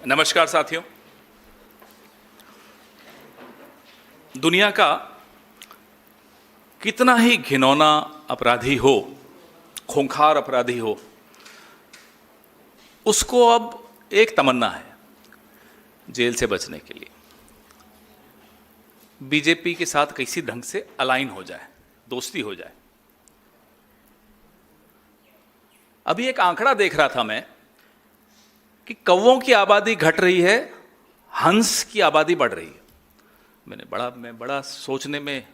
नमस्कार साथियों। दुनिया का कितना ही घिनौना अपराधी हो, खूंखार अपराधी हो, उसको अब एक तमन्ना है, जेल से बचने के लिए बीजेपी के साथ किसी ढंग से अलाइन हो जाए, दोस्ती हो जाए। अभी एक आंकड़ा देख रहा था मैं कि कौवों की आबादी घट रही है, हंस की आबादी बढ़ रही है। मैं बड़ा सोचने में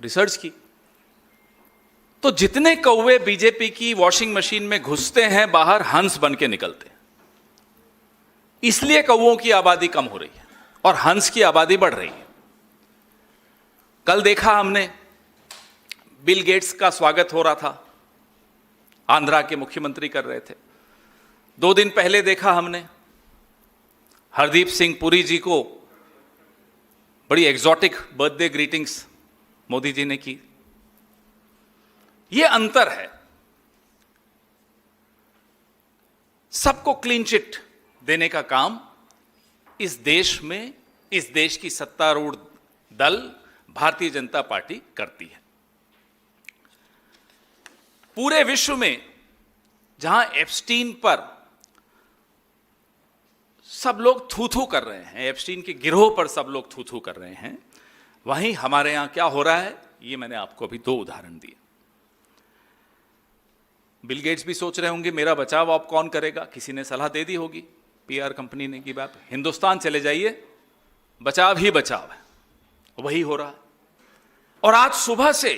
रिसर्च की, तो जितने कौवे बीजेपी की वॉशिंग मशीन में घुसते हैं, बाहर हंस बन के निकलते हैं। इसलिए कौवों की आबादी कम हो रही है और हंस की आबादी बढ़ रही है। कल देखा हमने, बिल गेट्स का स्वागत हो रहा था, आंध्रा के मुख्यमंत्री कर रहे थे। 2 दिन पहले देखा हमने, हरदीप सिंह पुरी जी को बड़ी exotic birthday greetings Modi ji ने की। यह अंतर है। सबको क्लीन चिट देने का काम इस देश में, इस देश की सत्तारूढ़ दल भारतीय जनता पार्टी करती है। पूरे विश्व में जहां एप्स्टीन पर सब लोग थू थू कर रहे हैं, एप्स्टीन के गिरोह पर सब लोग थू थू कर रहे हैं, वहीं हमारे यहां क्या हो रहा है, ये मैंने आपको अभी 2 उदाहरण दिए। बिल गेट्स भी सोच रहे होंगे मेरा बचाव अब कौन करेगा, किसी ने सलाह दे दी होगी, पीआर कंपनी ने की बात, हिंदुस्तान चले जाइए, बचाव ही बचाव है। वही हो रहा है। और आज सुबह से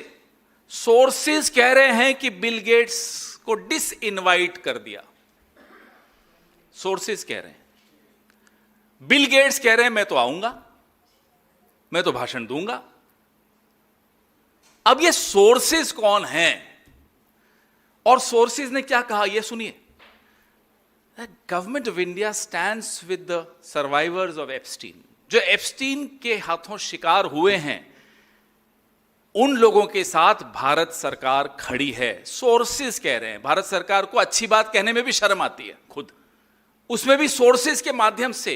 सोर्सेज कह रहे हैं कि बिल गेट्स को डिसइनवाइट कर दिया। सोर्सेज कह रहे हैं, बिल गेट्स कह रहे हैं मैं तो आऊंगा, मैं तो भाषण दूंगा। अब ये सोर्सेज कौन हैं और सोर्सेज ने क्या कहा, ये सुनिए। Government of India stands with the survivors of Epstein. जो एप्स्टीन के हाथों शिकार हुए हैं, उन लोगों के साथ भारत सरकार खड़ी है। सोर्सेज कह रहे हैं। भारत सरकार को अच्छी बात कहने में भी शर्म आती है खुद, उसमें भी सोर्सेज के माध्यम से।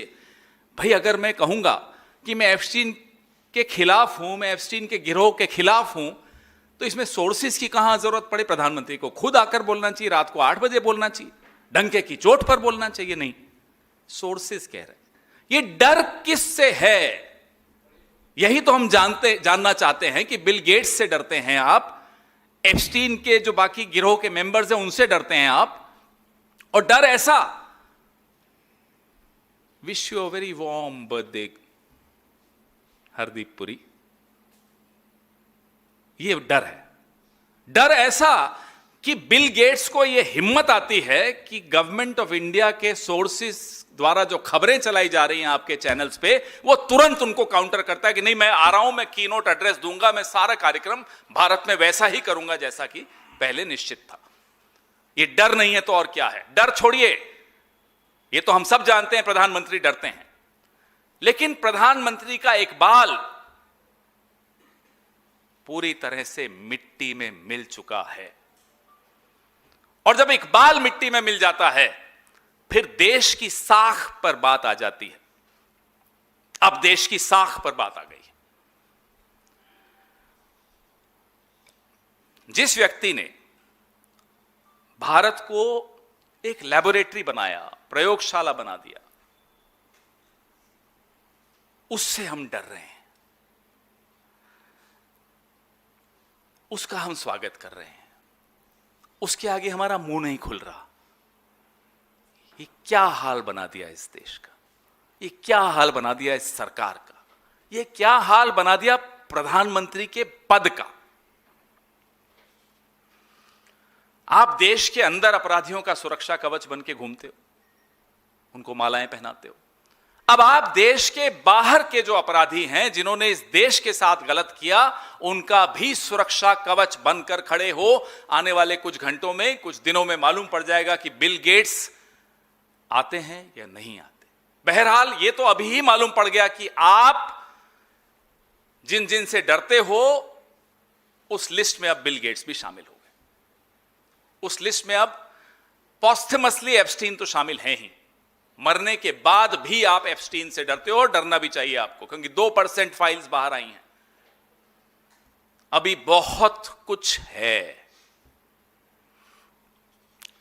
भाई अगर मैं कहूंगा कि मैं एप्स्टीन के खिलाफ हूं, मैं एप्स्टीन के गिरोह के खिलाफ हूं, तो इसमें सोर्सेज की कहां जरूरत पड़े। प्रधानमंत्री को खुद आकर बोलना चाहिए, रात को 8 बजे बोलना चाहिए, डंके की चोट पर बोलना चाहिए। नहीं, सोर्सेज कह रहे हैं। ये डर किससे है, यही तो हम जानना चाहते हैं कि बिल गेट्स से डरते हैं आप, एप्स्टीन के जो बाकी गिरोह के मेंबर्स हैं उनसे डरते हैं आप। और डर ऐसा, wish you a very warm birthday Hardeep Puri, ये डर है। डर ऐसा कि बिल गेट्स को यह हिम्मत आती है कि गवर्नमेंट ऑफ इंडिया के सोर्सेस द्वारा जो खबरें चलाई जा रही हैं आपके चैनल्स पे, वो तुरंत उनको काउंटर करता है कि नहीं, मैं आ रहा हूं, मैं कीनोट एड्रेस दूंगा, मैं सारा कार्यक्रम भारत में वैसा ही करूंगा जैसा कि पहले निश्चित था। ये डर नहीं है तो और क्या है। डर छोड़िए, ये तो हम सब जानते हैं प्रधानमंत्री डरते हैं, लेकिन प्रधानमंत्री का एक बाल पूरी तरह से मिट्टी में मिल चुका है। और जब एक बाल मिट्टी में मिल जाता है, फिर देश की साख पर बात आ जाती है। अब देश की साख पर बात आ गई है। जिस व्यक्ति ने भारत को एक लैबोरेटरी बनाया, प्रयोगशाला बना दिया, उससे हम डर रहे हैं, उसका हम स्वागत कर रहे हैं, उसके आगे हमारा मुंह नहीं खुल रहा। ये क्या हाल बना दिया इस देश का, ये क्या हाल बना दिया इस सरकार का, ये क्या हाल बना दिया प्रधानमंत्री के पद का। आप देश के अंदर अपराधियों का सुरक्षा कवच बन के घूमते हो, उनको मालाएं पहनाते हो। अब आप देश के बाहर के जो अपराधी हैं, जिन्होंने इस देश के साथ गलत किया, उनका भी सुरक्षा कवच बनकर खड़े हो। आने वाले कुछ घंटों में, कुछ दिनों में मालूम पड़ जाएगा कि बिल गेट्स आते हैं या नहीं आते। बहरहाल ये तो अभी ही मालूम पड़ गया कि आप जिन जिन से डरते हो, उस लिस्ट में अब बिल गेट्स भी शामिल हो गए। उस लिस्ट में अब पॉस्थमसली एप्स्टीन तो शामिल हैं ही, मरने के बाद भी आप एप्स्टीन से डरते हो, और डरना भी चाहिए आपको, क्योंकि 2% फाइल्स बाहर आई हैं। अभी बहुत कुछ है।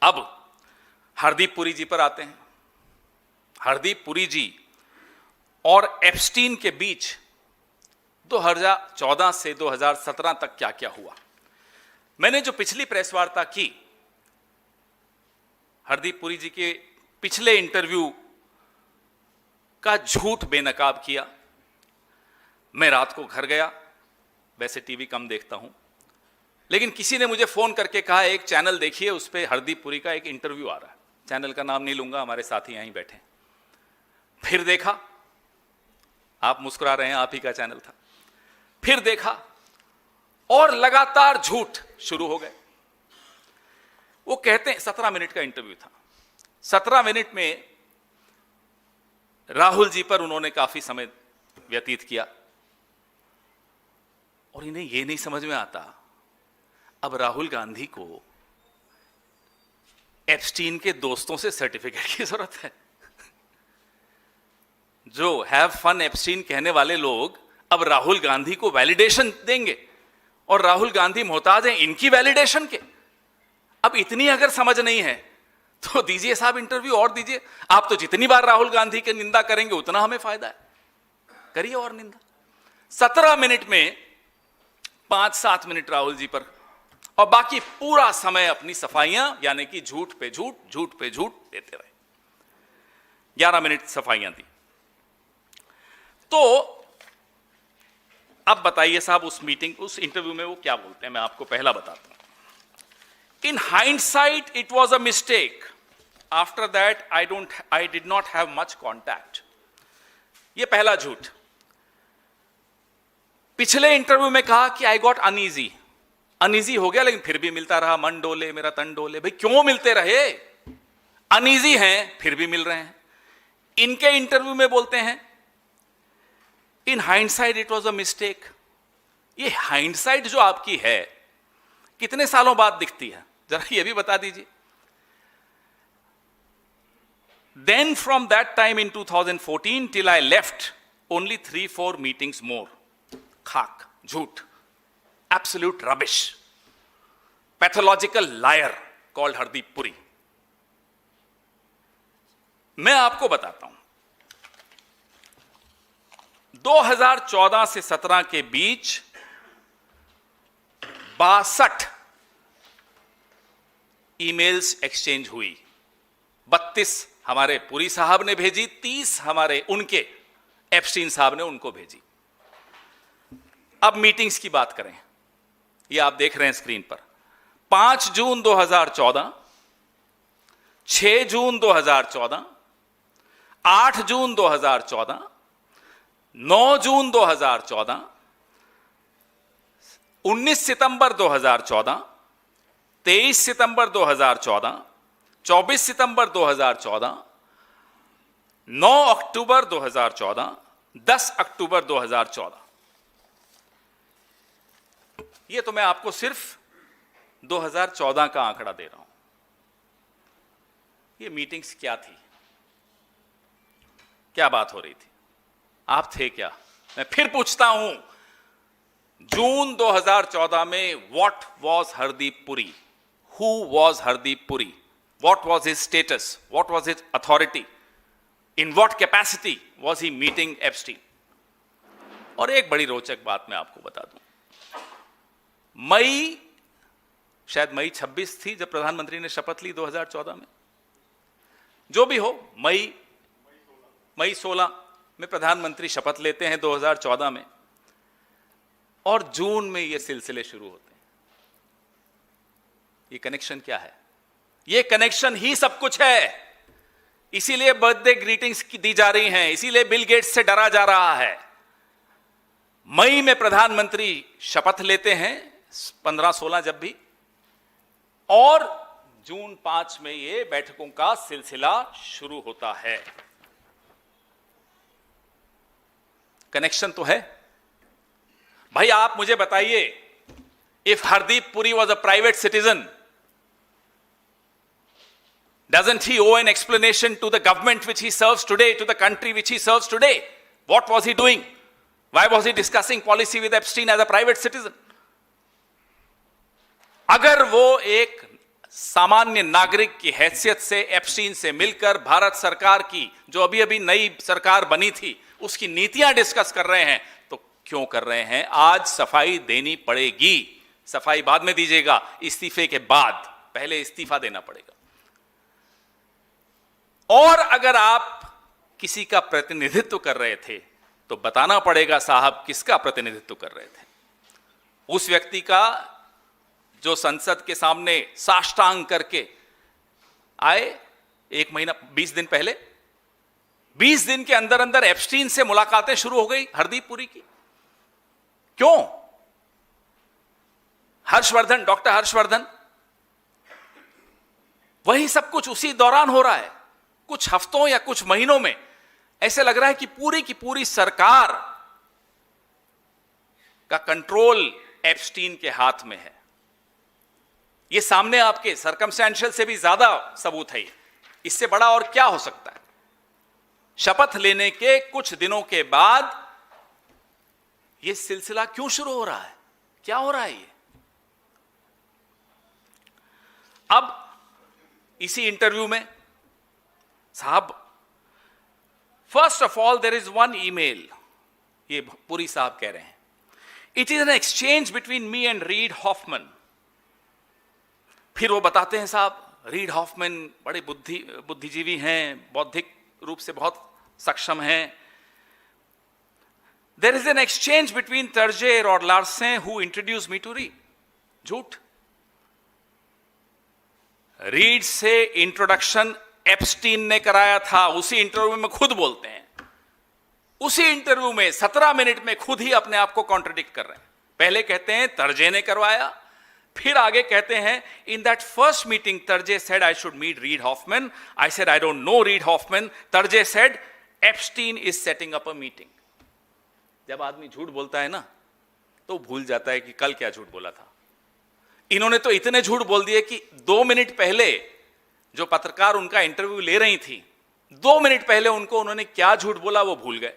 अब हरदीप पुरी जी पर आते हैं। हरदीप पुरी जी और एप्स्टीन के बीच 2014 से 2017 तक क्या क्या हुआ। मैंने जो पिछली प्रेस वार्ता की, हरदीप पुरी जी के पिछले इंटरव्यू का झूठ बेनकाब किया। मैं रात को घर गया, वैसे टीवी कम देखता हूं, लेकिन किसी ने मुझे फोन करके कहा एक चैनल देखिए, उस पर हरदीप पुरी का एक इंटरव्यू आ रहा है। चैनल का नाम नहीं लूंगा, हमारे साथी यहीं बैठे। फिर देखा, आप मुस्कुरा रहे हैं, आप ही का चैनल था। फिर देखा और लगातार झूठ शुरू हो गए। वो कहते हैं 17 मिनट का इंटरव्यू था। 17 मिनट में राहुल जी पर उन्होंने काफी समय व्यतीत किया, और इन्हें यह नहीं समझ में आता अब राहुल गांधी को एप्स्टीन के दोस्तों से सर्टिफिकेट की जरूरत है। जो हैव फन एप्स्टीन कहने वाले लोग अब राहुल गांधी को वैलिडेशन देंगे, और राहुल गांधी मोहताज हैं इनकी वैलिडेशन के। अब इतनी अगर समझ नहीं है तो दीजिए साहब इंटरव्यू और दीजिए। आप तो जितनी बार राहुल गांधी की निंदा करेंगे उतना हमें फायदा है, करिए और निंदा। 17 मिनट में 5-7 मिनट राहुल जी पर, और बाकी पूरा समय अपनी सफाइयां, यानी कि झूठ पे झूठ, झूठ पे झूठ देते रहे। 11 मिनट सफाइयां दी। तो अब बताइए साहब, उस मीटिंग, उस इंटरव्यू में वो क्या बोलते हैं, मैं आपको पहला बताता हूं। In hindsight, it was a mistake. After that, I did not have much contact. ये पहला झूठ। पिछले इंटरव्यू में कहा कि I got uneasy. अनईजी हो गया, लेकिन फिर भी मिलता रहा, मन डोले मेरा तन डोले। भाई क्यों मिलते रहे? अनईजी हैं फिर भी मिल रहे हैं। इनके इंटरव्यू में बोलते हैं in hindsight it was a mistake. ये हाइंडसाइट जो आपकी है कितने सालों बाद दिखती है, जरा ये भी बता दीजिए। Then from that time in 2014 till I left only 3-4 meetings more. खाक, झूठ, absolute rubbish, pathological liar called Hardeep Puri. मैं आपको बताता हूं, 2014 से 17 के बीच 62 ईमेल्स एक्सचेंज हुई। 32 हमारे पुरी साहब ने भेजी, 30 हमारे उनके एप्स्टीन साहब ने उनको भेजी। अब मीटिंग्स की बात करें, ये आप देख रहे हैं स्क्रीन पर। 5 जून 2014, 6 जून 2014, 8 जून 2014, 9 जून 2014, 19 सितंबर 2014, 23 सितंबर 2014, 24 सितंबर 2014, 9 अक्टूबर 2014, 10 अक्टूबर 2014। ये तो मैं आपको सिर्फ 2014 का आंकड़ा दे रहा हूं। ये मीटिंग्स क्या थी, क्या बात हो रही थी, आप थे क्या? मैं फिर पूछता हूं, जून 2014 में what was Hardeep Puri? Who was Hardeep Puri? What was his status? What was his authority? In what capacity was he meeting Epstein? और एक बड़ी रोचक बात मैं आपको बता दूं, शायद मई 26 थी जब प्रधानमंत्री ने शपथ ली 2014 में। जो भी हो, मई 16 में प्रधानमंत्री शपथ लेते हैं 2014 में, और जून में ये सिलसिले शुरू होते हैं। ये कनेक्शन क्या है? ये कनेक्शन ही सब कुछ है। इसीलिए बर्थडे ग्रीटिंग्स दी जा रही हैं, इसीलिए बिल गेट्स से डरा जा रहा है। मई में प्रधानमंत्री शपथ लेते हैं, 15-16 जब भी, और जून 5 में ये बैठकों का सिलसिला शुरू होता है। कनेक्शन तो है भाई। आप मुझे बताइए, if Hardeep Puri was a private citizen, Doesn't he owe an explanation to the government which he serves today, to the country which he serves today? What was he doing? Why was he discussing policy with Epstein as a private citizen? अगर वो एक सामान्य नागरिक की हैसियत से Epstein से मिलकर भारत सरकार की जो अभी अभी नई सरकार बनी थी उसकी नीतियां डिस्कस कर रहे हैं, तो क्यों कर रहे हैं? आज सफाई देनी पड़ेगी। सफाई बाद में दीजिएगा, इस्तीफे के बाद, पहले इस्तीफा देना पड़ेगा। और अगर आप किसी का प्रतिनिधित्व कर रहे थे तो बताना पड़ेगा साहब किसका प्रतिनिधित्व कर रहे थे। उस व्यक्ति का जो संसद के सामने साष्टांग करके आए 1 महीना 20 दिन पहले, 20 दिन के अंदर अंदर एप्स्टीन से मुलाकातें शुरू हो गई हरदीप पुरी की। क्यों? हर्षवर्धन, डॉक्टर हर्षवर्धन, वही सब कुछ उसी दौरान हो रहा है। कुछ हफ्तों या कुछ महीनों में ऐसे लग रहा है कि पूरी की पूरी सरकार का कंट्रोल एप्स्टीन के हाथ में है। ये सामने आपके सर्कमस्टेंशियल से भी ज्यादा सबूत है। इससे बड़ा और क्या हो सकता है? शपथ लेने के कुछ दिनों के बाद यह सिलसिला क्यों शुरू हो रहा है? क्या हो रहा है ये? अब इसी इंटरव्यू में साहब, first of all there is one email, ये पुरी साहब कह रहे हैं, it is an exchange between me and Reid Hoffman. फिर वो बताते हैं साहब रीड हॉफमैन बड़े बुद्धिजीवी हैं, बौद्धिक रूप से बहुत सक्षम हैं। There is an exchange between Terje और Larsen who introduce me to Reid. झूठ। रीड से इंट्रोडक्शन एप्स्टीन ने कराया था। उसी इंटरव्यू में खुद बोलते हैं, उसी इंटरव्यू में 17 मिनट में खुद ही अपने आप को कॉन्ट्रडिक्ट कर रहे हैं। पहले कहते हैं तर्जे ने करवाया, फिर आगे कहते हैं in that first meeting Terje said I should meet Reid Hoffman, I said I don't know Reid Hoffman, Terje said Epstein is setting up a meeting. जब आदमी झूठ बोलता है ना तो भूल जाता है कि कल क्या झूठ बोला था। इन्होंने तो इतने झूठ बोल दिए कि 2 मिनट पहले जो पत्रकार उनका इंटरव्यू ले रही थी, 2 मिनट पहले उन्होंने क्या झूठ बोला वो भूल गए।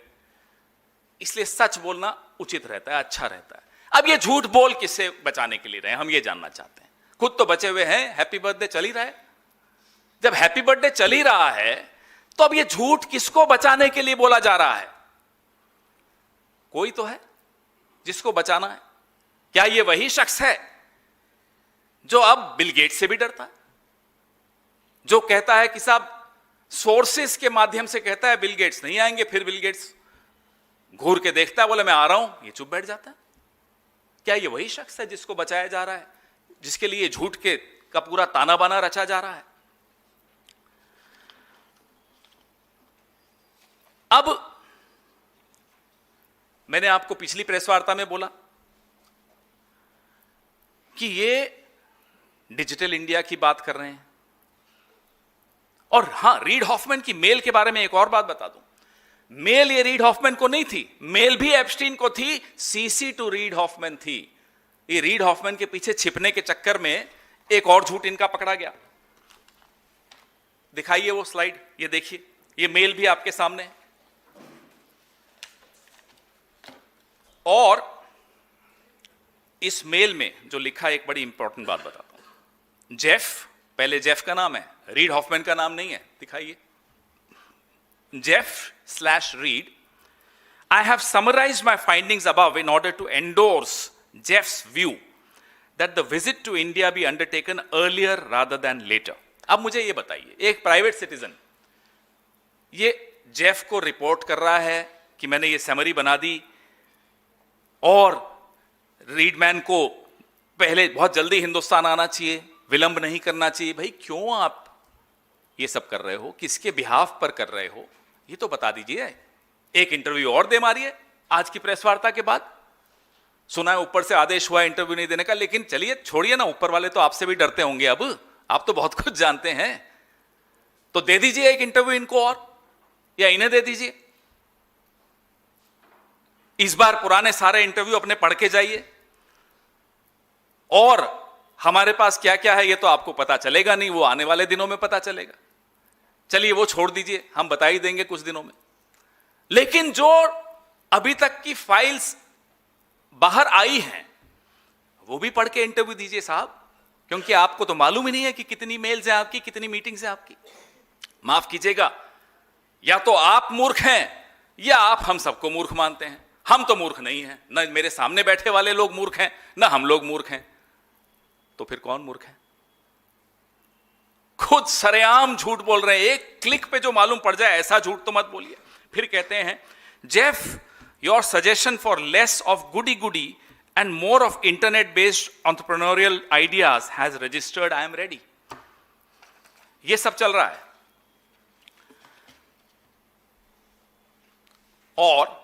इसलिए सच बोलना उचित रहता है, अच्छा रहता है। अब ये झूठ बोल किससे बचाने के लिए रहे, हम ये जानना चाहते हैं। खुद तो बचे हुए हैं, हैप्पी बर्थडे चल ही रहा है। जब हैप्पी बर्थडे चल ही रहा है तो अब ये झूठ किसको बचाने के लिए बोला जा रहा है? कोई तो है जिसको बचाना है। क्या ये वही शख्स है जो अब बिल गेट्स से भी डरता है, जो कहता है कि साहब सोर्सेस के माध्यम से कहता है बिल गेट्स नहीं आएंगे, फिर बिल गेट्स घूर के देखता है, बोले मैं आ रहा हूं, ये चुप बैठ जाता है? क्या ये वही शख्स है जिसको बचाया जा रहा है, जिसके लिए झूठ के का पूरा ताना बाना रचा जा रहा है? अब मैंने आपको पिछली प्रेस वार्ता में बोला कि ये डिजिटल इंडिया की बात कर रहे हैं। और हां, रीड हॉफमैन की मेल के बारे में एक और बात बता दूं। मेल ये रीड हॉफमैन को नहीं थी, मेल भी एप्स्टीन को थी, सीसी टू रीड हॉफमैन थी। ये रीड हॉफमैन के पीछे छिपने के चक्कर में एक और झूठ इनका पकड़ा गया। दिखाइए वो स्लाइड, ये देखिए, ये मेल भी आपके सामने है। और इस मेल में जो लिखा है, एक बड़ी इंपॉर्टेंट बात बताता हूं। जेफ, पहले जेफ का नाम है, रीड हॉफमैन का नाम नहीं है। दिखाइए, Jeff/Reed, I have summarized my findings above in order to endorse Jeff's view that the visit to India be undertaken earlier rather than later. अब मुझे ये बताइए, एक प्राइवेट सिटीजन ये जेफ को रिपोर्ट कर रहा है कि मैंने ये समरी बना दी और रीडमैन को पहले बहुत जल्दी हिंदुस्तान आना चाहिए, विलंब नहीं करना चाहिए। भाई क्यों आप ये सब कर रहे हो, किसके बिहाफ पर कर रहे हो, ये तो बता दीजिए। एक इंटरव्यू और दे मारिए आज की प्रेस वार्ता के बाद। सुना है ऊपर से आदेश हुआ इंटरव्यू नहीं देने का, लेकिन चलिए छोड़िए ना, ऊपर वाले तो आपसे भी डरते होंगे। अब आप तो बहुत कुछ जानते हैं, तो दे दीजिए एक इंटरव्यू इनको और, या इन्हें दे दीजिए। इस बार पुराने सारे इंटरव्यू अपने पढ़ के जाइए और हमारे पास क्या क्या है ये तो आपको पता चलेगा नहीं, वो आने वाले दिनों में पता चलेगा। चलिए वो छोड़ दीजिए, हम बता ही देंगे कुछ दिनों में। लेकिन जो अभी तक की फाइल्स बाहर आई हैं वो भी पढ़ के इंटरव्यू दीजिए साहब, क्योंकि आपको तो मालूम ही नहीं है कि कितनी मेल्स हैं आपकी, कितनी मीटिंग्स हैं आपकी। माफ कीजिएगा, या तो आप मूर्ख हैं या आप हम सबको मूर्ख मानते हैं। हम तो मूर्ख नहीं हैं, ना मेरे सामने बैठे वाले लोग मूर्ख हैं, ना हम लोग मूर्ख हैं। तो फिर कौन मूर्ख है? खुद सरेआम झूठ बोल रहे हैं, एक क्लिक पे जो मालूम पड़ जाए ऐसा झूठ तो मत बोलिए। फिर कहते हैं, Jeff, your suggestion for less of goody goody and more of internet based entrepreneurial ideas has registered, I am ready. ये सब चल रहा है। और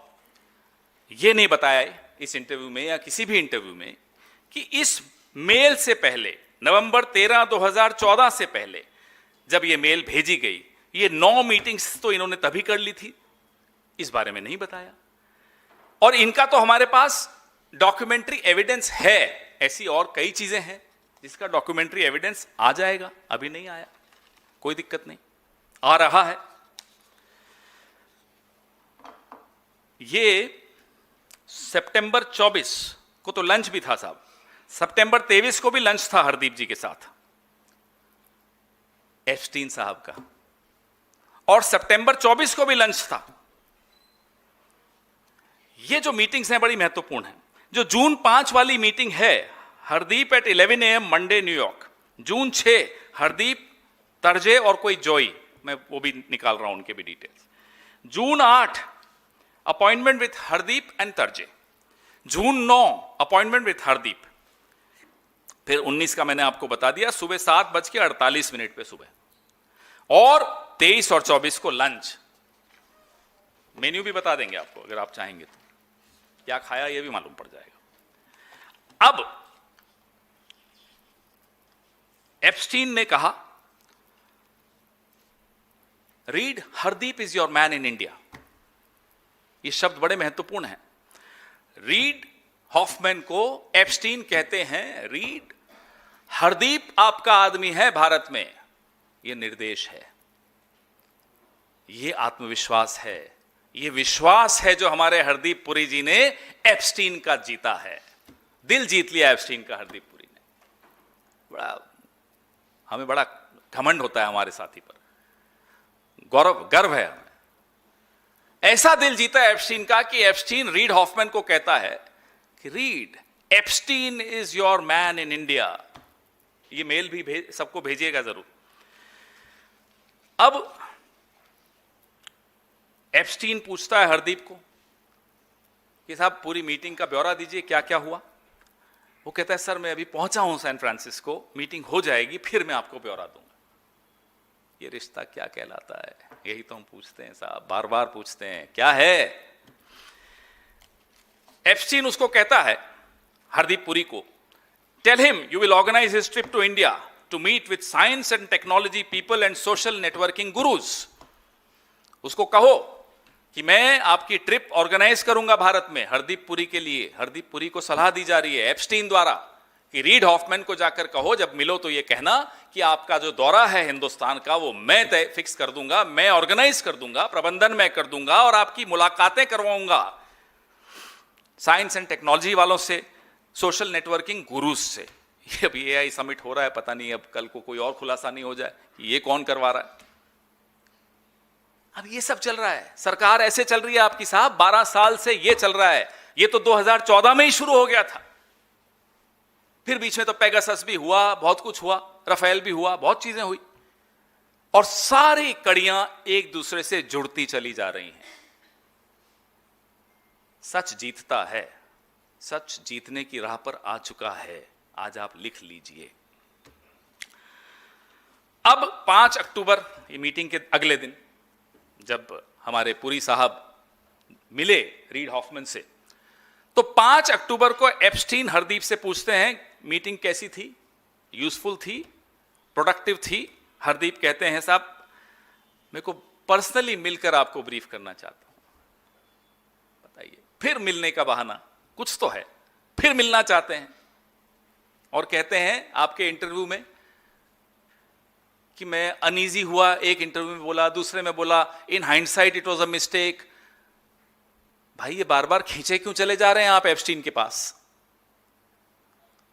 ये नहीं बताया इस इंटरव्यू में या किसी भी इंटरव्यू में कि इस मेल से पहले, नवंबर 13, 2014 से पहले जब ये मेल भेजी गई, ये 9 मीटिंग्स तो इन्होंने तभी कर ली थी, इस बारे में नहीं बताया। और इनका तो हमारे पास डॉक्यूमेंट्री एविडेंस है, ऐसी और कई चीजें हैं जिसका डॉक्यूमेंट्री एविडेंस आ जाएगा। अभी नहीं आया, कोई दिक्कत नहीं, आ रहा है। ये सितंबर 24 को तो लंच भी था साहब, सितंबर 23 को भी लंच था हरदीप जी के साथ, एप्स्टीन साहब का, और सितंबर 24 को भी लंच था। ये जो मीटिंग्स हैं बड़ी महत्वपूर्ण हैं। जो जून 5 वाली मीटिंग है, Hardeep at 11 AM Monday New York. June 6 Hardeep, Terje और कोई जॉई, मैं वो भी निकाल रहा हूं उनके भी details. June 8 appointment with Hardeep and Terje. June 9 appointment with Hardeep. फिर 19 का मैंने आपको बता दिया, सुबह 7:48 पे सुबह। और 23 और 24 को लंच। मेन्यू भी बता देंगे आपको अगर आप चाहेंगे तो, क्या खाया ये भी मालूम पड़ जाएगा। अब एप्स्टीन ने कहा, read Hardeep is your man in India. ये शब्द बड़े महत्वपूर्ण हैं। रीड हॉफमैन को एप्स्टीन कहते हैं, रीड हरदीप आपका आदमी है भारत में। यह निर्देश है, यह आत्मविश्वास है, यह विश्वास है जो हमारे हरदीप पुरी जी ने एप्स्टीन का जीता है। दिल जीत लिया एप्स्टीन का हरदीप पुरी ने। हमें बड़ा घमंड होता है हमारे साथी पर, गर्व है हमें। ऐसा दिल जीता एप्स्टीन का कि एप्स्टीन रीड हॉफमैन को कहता है कि read, Epstein is your man in India. ये मेल भी सबको भेजिएगा जरूर। अब एप्स्टीन पूछता है हरदीप को कि साहब पूरी मीटिंग का ब्यौरा दीजिए, क्या क्या हुआ। वो कहता है, सर मैं अभी पहुंचा हूं सैन फ्रांसिस्को, मीटिंग हो जाएगी फिर मैं आपको ब्यौरा दूंगा। ये रिश्ता क्या कहलाता है, यही तो हम पूछते हैं साहब, बार बार पूछते हैं, क्या है। एप्स्टीन उसको कहता है, हरदीप पुरी को, tell him you will organise his trip to India to meet with science and technology people and social networking gurus. उसको कहो कि मैं आपकी ट्रिप ऑर्गेनाइज करूंगा भारत में हरदीप पुरी के लिए। हरदीप पुरी को सलाह दी जा रही है एप्स्टीन द्वारा कि रीड हॉफमैन को जाकर कहो जब मिलो तो ये कहना कि आपका जो दौरा है हिंदुस्तान का वो मैं तय फिक्स कर दूंगा, मैं ऑर्गेनाइज कर दूंगा, प्रबंधन मैं कर दूंगा और आपकी मुलाकातें करवाऊंगा साइंस एंड टेक्नोलॉजी वालों से, सोशल नेटवर्किंग गुरुज से। ये अभी एआई समिट हो रहा है, पता नहीं अब कल को कोई और खुलासा नहीं हो जाए कि ये कौन करवा रहा है। अब ये सब चल रहा है, सरकार ऐसे चल रही है आपकी साहब, 12 साल से ये चल रहा है। ये तो 2014 में ही शुरू हो गया था, फिर बीच में तो पेगासस भी हुआ, बहुत कुछ हुआ, राफेल भी हुआ, बहुत चीजें हुई, और सारी कड़ियां एक दूसरे से जुड़ती चली जा रही हैं। सच जीतता है, सच जीतने की राह पर आ चुका है, आज आप लिख लीजिए। अब 5 अक्टूबर, ये मीटिंग के अगले दिन, जब हमारे पुरी साहब मिले रीड हॉफमैन से, तो 5 अक्टूबर को एप्स्टीन हरदीप से पूछते हैं मीटिंग कैसी थी, यूजफुल थी, प्रोडक्टिव थी। हरदीप कहते हैं साहब मेरे को पर्सनली मिलकर आपको ब्रीफ करना चाहता हूं, बताइए। फिर मिलने का बहाना कुछ तो है, फिर मिलना चाहते हैं। और कहते हैं आपके इंटरव्यू में कि मैं अनईजी हुआ, एक इंटरव्यू में बोला, दूसरे में बोला in hindsight it was a mistake. भाई ये बार बार खींचे क्यों चले जा रहे हैं आप एप्स्टीन के पास?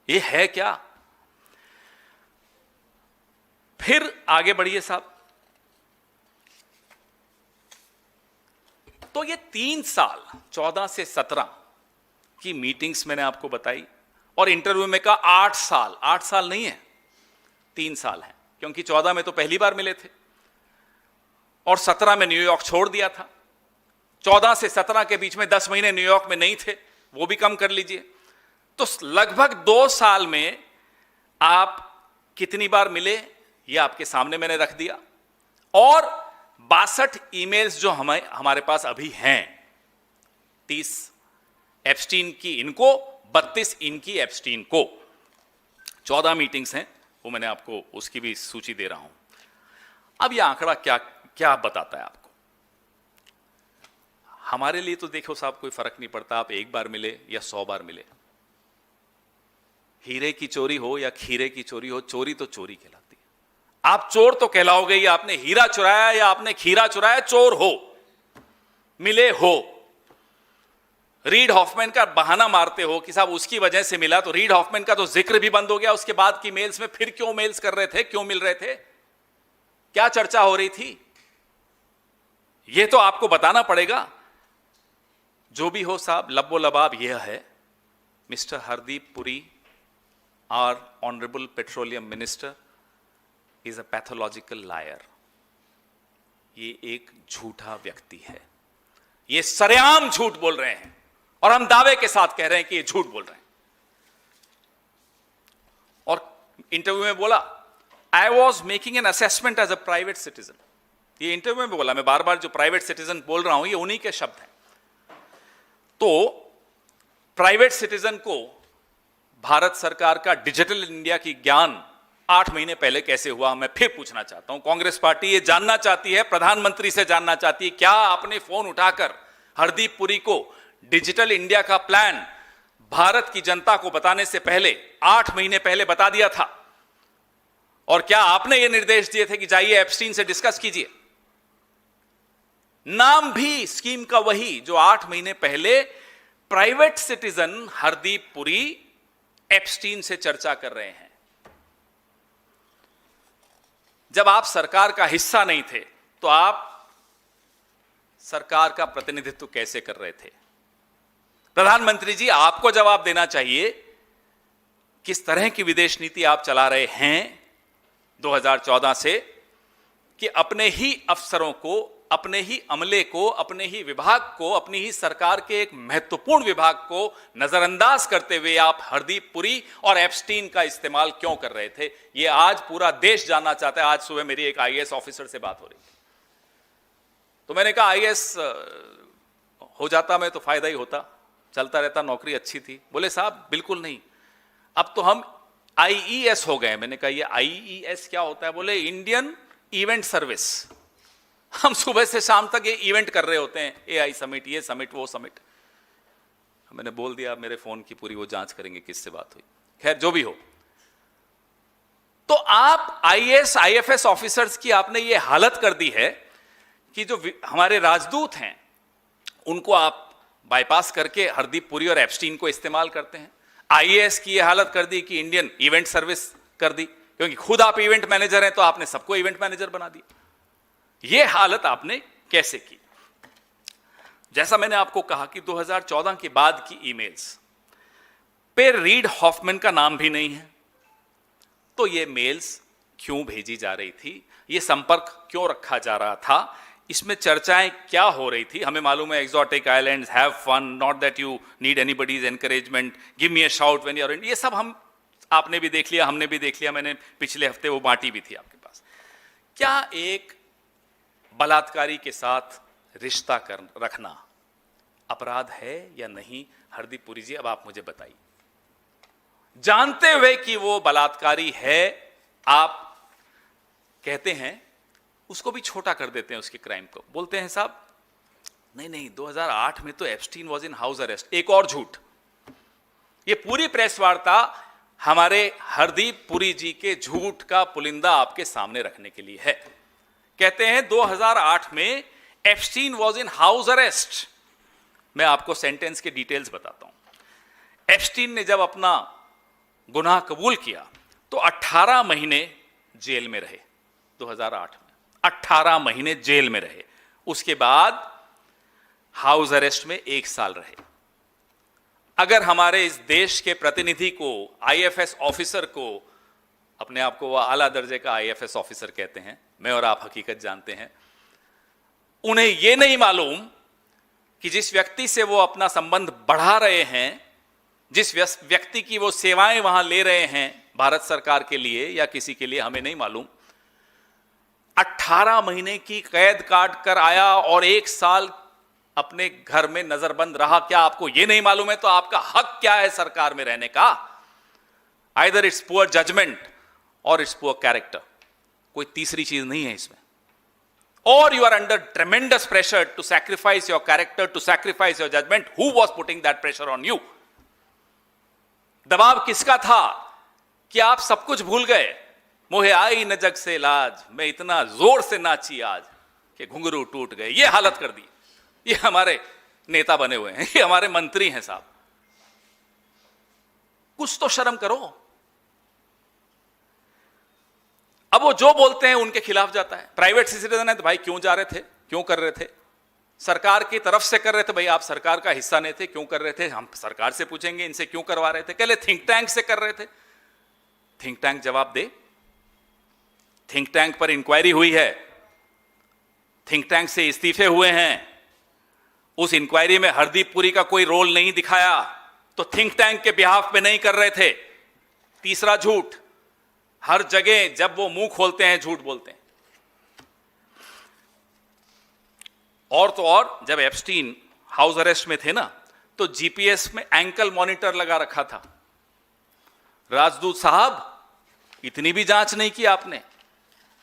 ये है क्या? फिर आगे बढ़िए साहब। तो ये 3 साल 14 से 17 की मीटिंग्स मैंने आपको बताई, और इंटरव्यू में कहा 8 साल। 8 साल नहीं है, 3 साल है, क्योंकि 14 में तो पहली बार मिले थे और 17 में न्यूयॉर्क छोड़ दिया था। 14 से 17 के बीच में 10 महीने न्यूयॉर्क में नहीं थे, वो भी कम कर लीजिए। तो लगभग 2 साल में आप कितनी बार मिले, ये आपके सामने मैंने रख दिया। और 62 ईमेल्स जो हमारे पास अभी हैं, 30 एप्स्टीन की इनको, 32 इनकी एप्स्टीन को। 14 मीटिंग्स हैं, वो मैंने आपको उसकी भी सूची दे रहा हूं। अब यह आंकड़ा क्या क्या बताता है आपको? हमारे लिए तो देखो साहब कोई फर्क नहीं पड़ता आप 1 बार मिले या 100 बार मिले। हीरे की चोरी हो या खीरे की चोरी हो, चोरी तो चोरी कहलाती है। आप चोर तो कहलाओगे, या आपने हीरा चुराया या आपने खीरा चुराया, चोर हो, मिले हो। रीड हॉफमैन का बहाना मारते हो कि साहब उसकी वजह से मिला, तो रीड हॉफमैन का तो जिक्र भी बंद हो गया उसके बाद की मेल्स में। फिर क्यों मेल्स कर रहे थे, क्यों मिल रहे थे, क्या चर्चा हो रही थी, यह तो आपको बताना पड़ेगा। जो भी हो साहब, लब्बो लबाब यह है, mister Hardeep Puri, our honourable petroleum minister, is a pathological liar. ये एक झूठा व्यक्ति है, ये सरेआम झूठ बोल रहे हैं, और हम दावे के साथ कह रहे हैं कि ये झूठ बोल रहे हैं। और इंटरव्यू में बोला, I was making an assessment as a private citizen. ये इंटरव्यू में बोला, मैं बार बार जो प्राइवेट सिटीजन बोल रहा हूं ये उन्हीं के शब्द हैं। तो प्राइवेट सिटीजन को भारत सरकार का डिजिटल इंडिया की ज्ञान 8 महीने पहले कैसे हुआ, मैं फिर पूछना चाहता हूं। कांग्रेस पार्टी ये जानना चाहती है, प्रधानमंत्री से जानना चाहती है, क्या आपने फोन उठाकर हरदीप पुरी को डिजिटल इंडिया का प्लान भारत की जनता को बताने से पहले 8 महीने पहले बता दिया था? और क्या आपने ये निर्देश दिए थे कि जाइए एप्स्टीन से डिस्कस कीजिए? नाम भी स्कीम का वही जो 8 महीने पहले private citizen Hardeep Puri Epstein से चर्चा कर रहे हैं। जब आप सरकार का हिस्सा नहीं थे तो आप सरकार का प्रतिनिधित्व कैसे कर रहे थे? प्रधानमंत्री जी, आपको जवाब देना चाहिए, किस तरह की विदेश नीति आप चला रहे हैं 2014 से, कि अपने ही अफसरों को, अपने ही अमले को, अपने ही विभाग को, अपनी ही सरकार के एक महत्वपूर्ण विभाग को नजरअंदाज करते हुए आप हरदीप पुरी और एप्स्टीन का इस्तेमाल क्यों कर रहे थे? यह आज पूरा देश जानना चाहता है। आज सुबह मेरी एक आईएएस ऑफिसर से बात हो रही थी, तो मैंने कहा आईएएस हो जाता मैं तो फायदा ही होता, चलता रहता, नौकरी अच्छी थी। बोले साहब बिल्कुल नहीं, अब तो हम आईईएस हो गए। मैंने कहा ये आईईएस क्या होता है? बोले इंडियन इवेंट सर्विस। हम सुबह से शाम तक ये इवेंट कर रहे होते हैं, एआई समिट, ये समिट, वो समिट। मैंने बोल दिया मेरे फोन की पूरी वो जांच करेंगे किससे बात हुई। खैर जो भी हो, तो आप आईएएस आईएफएस ऑफिसर्स की आपने ये हालत कर दी है कि जो हमारे राजदूत हैं उनको आप बाईपास करके हरदीप पुरी और एप्स्टीन को इस्तेमाल करते हैं। आईएएस की ये हालत कर दी कि इंडियन इवेंट सर्विस कर दी, क्योंकि खुद आप इवेंट मैनेजर हैं तो आपने सबको इवेंट मैनेजर बना दिया। ये हालत आपने कैसे की? जैसा मैंने आपको कहा कि 2014 के बाद की ईमेल्स पे रीड हॉफमैन का नाम भी नहीं है, तो ये मेल्स क्यों भेजी जा रही थी, ये संपर्क क्यों रखा जा रहा था, इसमें चर्चाएं क्या हो रही थी? हमें मालूम है exotic islands, have fun, not that you need anybody's encouragement, give me a shout when you are in, ये सब हम आपने भी देख लिया, हमने भी देख लिया, मैंने पिछले हफ्ते वो बांटी भी थी आपके पास। क्या एक बलात्कारी के साथ रिश्ता रखना अपराध है या नहीं? हरदीप पुरी जी, अब आप मुझे बताइए। जानते हुए कि वो बलात्कारी है, आप कहते हैं, उसको भी छोटा कर देते हैं उसके क्राइम को, बोलते हैं साहब नहीं नहीं 2008 में तो Epstein was in house arrest. एक और झूठ, ये पूरी प्रेस वार्ता हमारे हरदीप पुरी जी के झूठ का पुलिंदा आपके सामने रखने के लिए है। कहते हैं 2008 में Epstein was in house arrest. मैं आपको सेंटेंस के डिटेल्स बताता हूं। एप्स्टीन ने जब अपना गुनाह कबूल किया तो 18 महीने जेल में रहे। 2008 में 18 महीने जेल में रहे। उसके बाद हाउस अरेस्ट में 1 साल रहे। अगर हमारे इस देश के प्रतिनिधि को, आईएफएस ऑफिसर को, अपने आप को वह आला दर्जे का आईएफएस ऑफिसर कहते हैं, मैं और आप हकीकत जानते हैं, उन्हें यह नहीं मालूम कि जिस व्यक्ति से वो अपना संबंध बढ़ा रहे हैं, जिस व्यक्ति की वो सेवाएं वहां ले रहे हैं भारत सरकार के लिए या किसी के लिए, हमें नहीं मालूम, 18 महीने की कैद काट कर आया और 1 साल अपने घर में नजरबंद रहा। क्या आपको यह नहीं मालूम है तो आपका हक क्या है सरकार में रहने का? आइदर इट्स पुअर जजमेंट और इट्स पुअर कैरेक्टर, कोई तीसरी चीज नहीं है इसमें। और you are under tremendous pressure to sacrifice your character, to sacrifice your judgement. Who was putting that pressure on you? दबाव किसका था कि आप सब कुछ भूल गए? मोहे आई न जग से लाज, मैं इतना जोर से नाची आज कि घुंघरू टूट गए। ये हालत कर दी। ये हमारे नेता बने हुए हैं, ये हमारे मंत्री हैं साहब। कुछ तो शर्म करो। अब वो जो बोलते हैं उनके खिलाफ जाता है। प्राइवेट सिटीजन है तो भाई क्यों जा रहे थे, क्यों कर रहे थे? सरकार की तरफ से कर रहे थे, भाई आप सरकार का हिस्सा नहीं थे, क्यों कर रहे थे? हम सरकार से पूछेंगे इनसे क्यों करवा रहे थे। कह ले थिंक टैंक से कर रहे थे। थिंक टैंक जवाब दे। थिंक टैंक पर इंक्वायरी हुई है, थिंक टैंक से इस्तीफे हुए हैं। उस इंक्वायरी में हरदीप पुरी का कोई रोल नहीं दिखाया तो थिंक टैंक के बिहाफ पे नहीं कर रहे थे। तीसरा झूठ, हर जगह जब वो मुंह खोलते हैं झूठ बोलते हैं। और तो और जब एप्स्टीन हाउस अरेस्ट में थे ना, तो जीपीएस में एंकल मॉनिटर लगा रखा था। राजदूत साहब, इतनी भी जांच नहीं की आपने।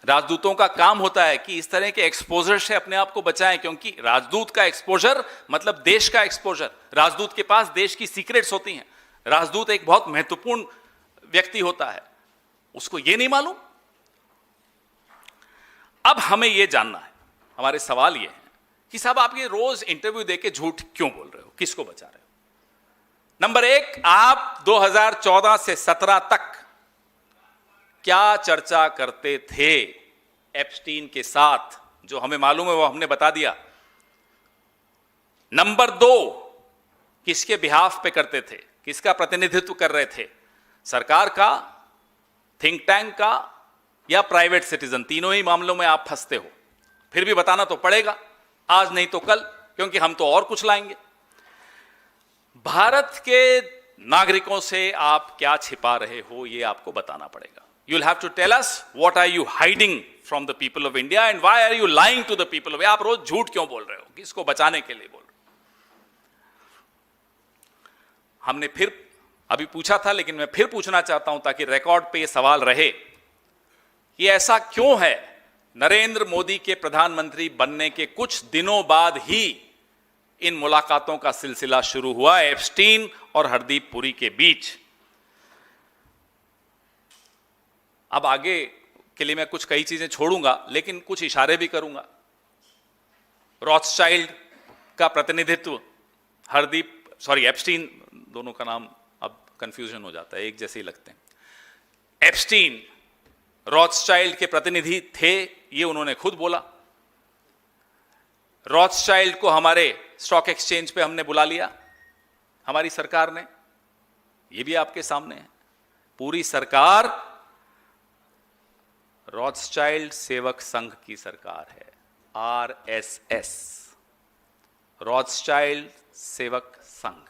राजदूतों का काम होता है कि इस तरह के एक्सपोजर से अपने आप को बचाएं, क्योंकि राजदूत का एक्सपोजर मतलब देश का एक्सपोजर। राजदूत के पास देश की सीक्रेट्स होती हैं। राजदूत एक बहुत महत्वपूर्ण व्यक्ति होता है, उसको यह नहीं मालूम। अब हमें यह जानना है, हमारे सवाल यह है कि साहब आप ये रोज इंटरव्यू देके झूठ क्यों बोल रहे हो, किसको बचा रहे हो? नंबर 1, आप 2014 से 17 तक क्या चर्चा करते थे एप्स्टीन के साथ? जो हमें मालूम है वो हमने बता दिया। नंबर 2, किसके बिहाफ पे करते थे, किसका प्रतिनिधित्व कर रहे थे? सरकार का, थिंक टैंक का या प्राइवेट सिटीजन? तीनों ही मामलों में आप फंसते हो। फिर भी बताना तो पड़ेगा, आज नहीं तो कल, क्योंकि हम तो और कुछ लाएंगे। भारत के नागरिकों से आप क्या छिपा रहे हो ये आपको बताना पड़ेगा। You'll have to tell us what are you hiding from the people of India and why are you lying to the people of India? आप रोज झूठ क्यों बोल रहे हो, किसको बचाने के लिए बोल रहे हो? हमने फिर अभी पूछा था, लेकिन मैं फिर पूछना चाहता हूं ताकि रिकॉर्ड पे ये सवाल रहे कि ऐसा क्यों है नरेंद्र मोदी के प्रधानमंत्री बनने के कुछ दिनों बाद ही इन मुलाकातों का सिलसिला शुरू हुआ एप्स्टीन और हरदीप पुरी के बीच। अब आगे के लिए मैं कुछ कई चीजें छोड़ूंगा, लेकिन कुछ इशारे भी करूंगा। रॉथस्चाइल्ड का प्रतिनिधित्व एप्स्टीन, दोनों का नाम अब कंफ्यूजन हो जाता है, एक जैसे ही लगते हैं। एप्स्टीन रॉथस्चाइल्ड के प्रतिनिधि थे, ये उन्होंने खुद बोला। रॉथस्चाइल्ड को हमारे स्टॉक एक्सचेंज पे हमने बुला लिया, हमारी सरकार ने, ये भी आपके सामने है। पूरी सरकार रॉथस्चाइल्ड सेवक संघ की सरकार है, आरएसएस, रॉथस्चाइल्ड सेवक संघ।